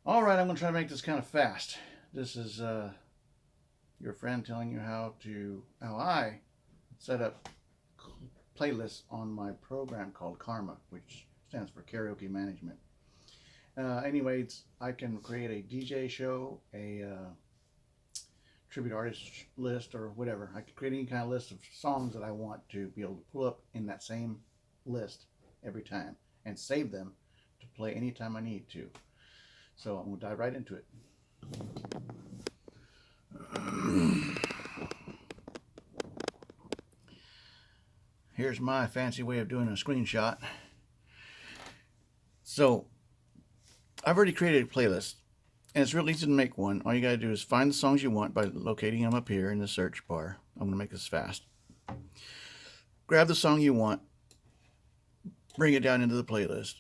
All right, I'm going to try to make this kind of fast. This is your friend telling you how I set up playlists on my program called Karma, which stands for Karaoke Management. Anyways, I can create a DJ show, a tribute artist list, or whatever. I can create any kind of list of songs that I want to be able to pull up in that same list every time and save them to play anytime I need to. So I'm going to dive right into it. Here's my fancy way of doing a screenshot. So I've already created a playlist, and it's real easy to make one. All you got to do is find the songs you want by locating them up here in the search bar. I'm going to make this fast. Grab the song you want, bring it down into the playlist.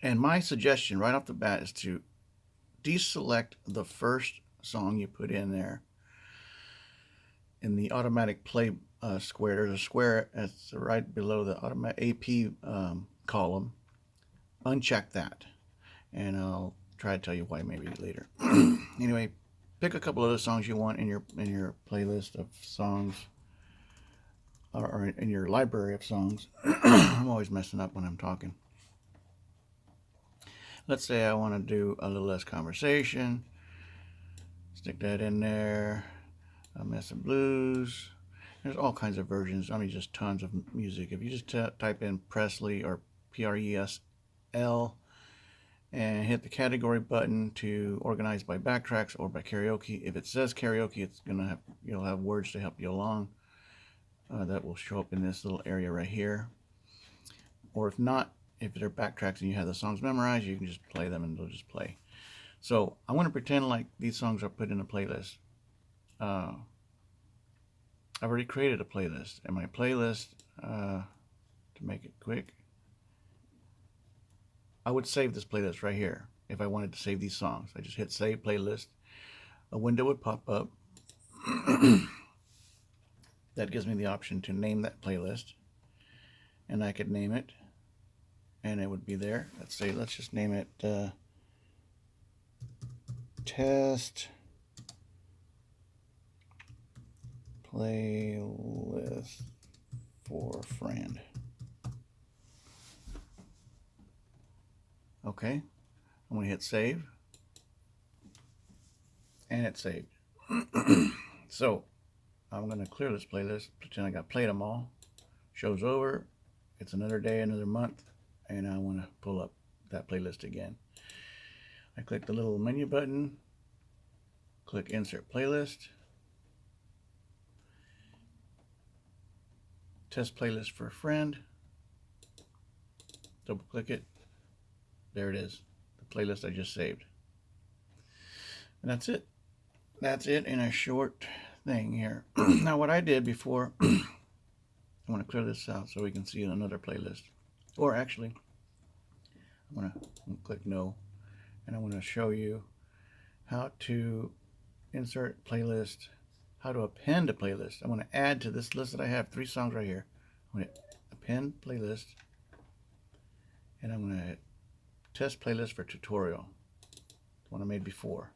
And my suggestion right off the bat is to deselect the first song you put in there. In the automatic play square, there's a square that's right below the automatic AP column. Uncheck that, and I'll try to tell you why maybe later. Anyway, pick a couple of the songs you want in your playlist of songs, or in your library of songs. I'm always messing up when I'm talking. Let's say I want to do a little less conversation. Stick that in there. A Mess of Blues. There's all kinds of versions. I mean, just tons of music. If you just type in Presley or PRESL and hit the category button to organize by backtracks or by karaoke. If it says karaoke, you'll have words to help you along. That will show up in this little area right here. Or if not, if they're backtracks and you have the songs memorized, you can just play them and they'll just play. So I want to pretend like these songs are put in a playlist. I've already created a playlist, and my playlist, to make it quick, I would save this playlist right here if I wanted to save these songs. I just hit Save Playlist. A window would pop up. That gives me the option to name that playlist, and I could name it, and it would be there. Let's just name it Test Playlist for Friend. Okay, I'm going to hit save, and it's saved. So I'm going to clear this playlist, pretend I got played them all. Show's over. It's another day, another month, and I want to pull up that playlist again. I click the little menu button, click Insert Playlist, Test Playlist for a Friend, double click it. There it is, the playlist I just saved. And that's it. That's it in a short thing here. Now what I did before, I want to clear this out so we can see another playlist. Or actually, I'm going to click No, and I want to show you how to insert playlist, how to append a playlist. I'm going to add to this list that I have 3 songs right here. I'm going to append playlist, and I'm going to test playlist for tutorial, the one I made before.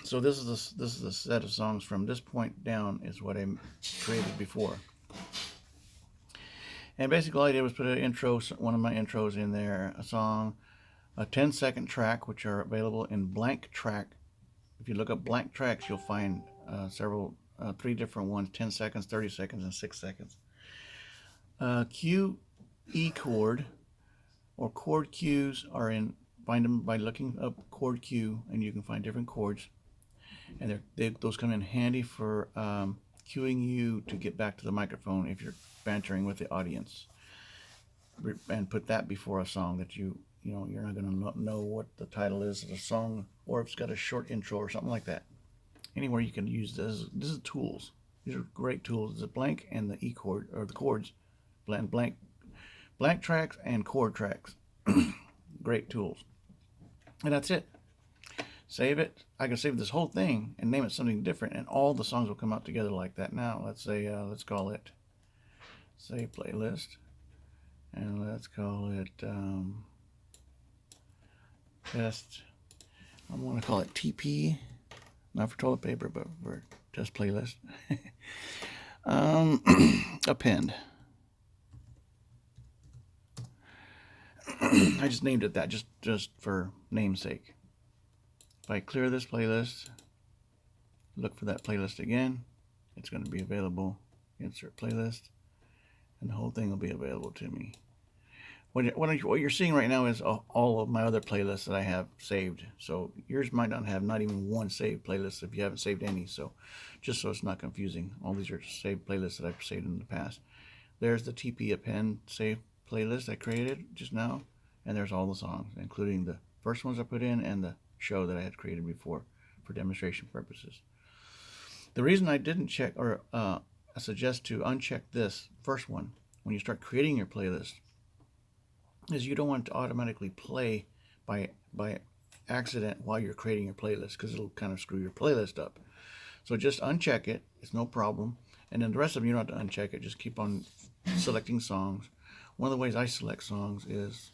So this is the set of songs from this point down is what I created before. And basically all I did was put an intro, one of my intros in there, a song, a 10-second track, which are available in blank track. If you look up blank tracks, you'll find 3 different ones, 10 seconds, 30 seconds, and 6 seconds. Cue E chord, or chord cues are in, find them by looking up chord cue, and you can find different chords. And those come in handy for cueing you to get back to the microphone if you're bantering with the audience. And put that before a song that you're not going to know what the title is of the song, or if it's got a short intro or something like that. Anywhere you can use this is tools. These are great tools. It's a blank and the E chord, or the chords, blank tracks and chord tracks. Great tools. And that's it. Save it. I can save this whole thing and name it something different, and all the songs will come out together like that. Now let's say let's call it Save Playlist. And let's call it test. I'm going to call it TP, not for toilet paper, but for just playlist. Append. I just named it that just for namesake. If I clear this playlist, look for that playlist again, it's going to be available. Insert playlist, and the whole thing will be available to me. What you're seeing right now is all of my other playlists that I have saved. So yours might not have not even one saved playlist if you haven't saved any. So just so it's not confusing, all these are saved playlists that I've saved in the past. There's the TP append save playlist I created just now, and there's all the songs, including the first ones I put in and the show that I had created before for demonstration purposes. The reason I didn't check, or I suggest to uncheck this first one when you start creating your playlist, is you don't want it to automatically play by accident while you're creating your playlist, because it'll kind of screw your playlist up. So just uncheck it, it's no problem. And then the rest of them you don't have to uncheck it, just keep on selecting songs. One of the ways I select songs is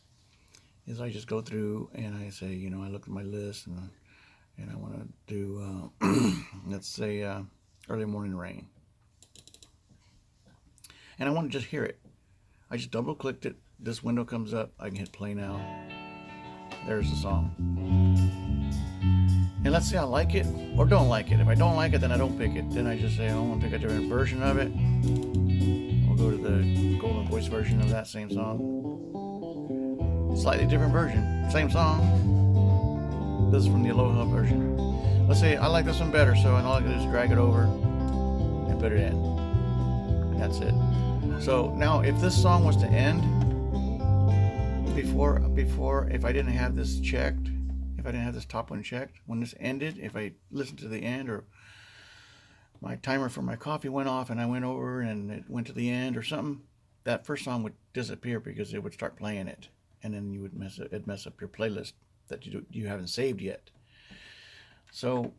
I just go through and I say, you know, I look at my list and I want to do let's say Early Morning Rain, and I want to just hear it. I just double clicked it, this window comes up, I can hit play now. There's the song. And let's say I like it or don't like it. If I don't like it, then I don't pick it. Then I just say I want to pick a different version of it. We'll go to the Golden Voice version of that same song. Slightly different version, same song. This is from the Aloha version. Let's say I like this one better, so all I can do is drag it over and put it in. And that's it. So now if this song was to end before if I didn't have this checked, if I didn't have this top one checked, when this ended, if I listened to the end, or my timer for my coffee went off and I went over and it went to the end or something, that first song would disappear because it would start playing it, and then you would mess up your playlist that you haven't saved yet. So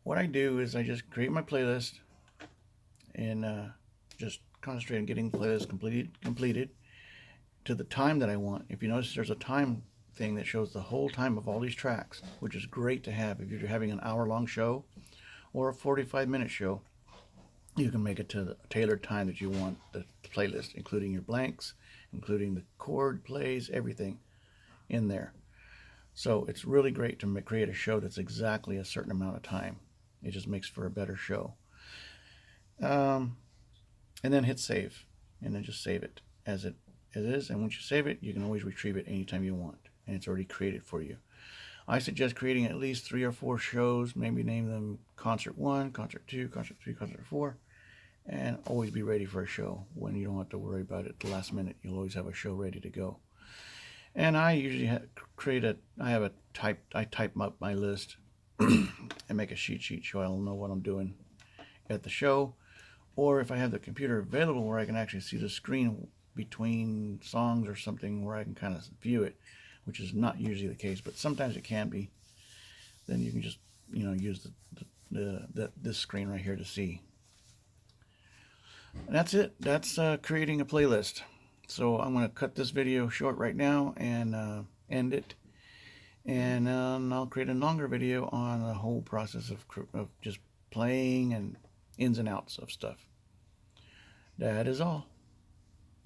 what I do is I just create my playlist and just concentrate on getting the playlist completed to the time that I want. If you notice, there's a time thing that shows the whole time of all these tracks, which is great to have if you're having an hour-long show or a 45-minute show. You can make it to the tailored time that you want the playlist, including your blanks, including the chord plays, everything in there. So it's really great to create a show that's exactly a certain amount of time. It just makes for a better show. And then hit save, and then just save it as it is. And once you save it, you can always retrieve it anytime you want, and it's already created for you. I suggest creating at least 3 or 4 shows, maybe name them Concert 1, Concert 2, Concert 3, Concert 4, and always be ready for a show when you don't have to worry about it at the last minute. You'll always have a show ready to go. And I usually I type up my list and make a cheat sheet so I'll know what I'm doing at the show. Or if I have the computer available where I can actually see the screen between songs or something where I can kind of view it, which is not usually the case, but sometimes it can be, then you can just, you know, use this screen right here to see. And that's it. That's creating a playlist. So I'm going to cut this video short right now and end it. And I'll create a longer video on the whole process of just playing and ins and outs of stuff. That is all.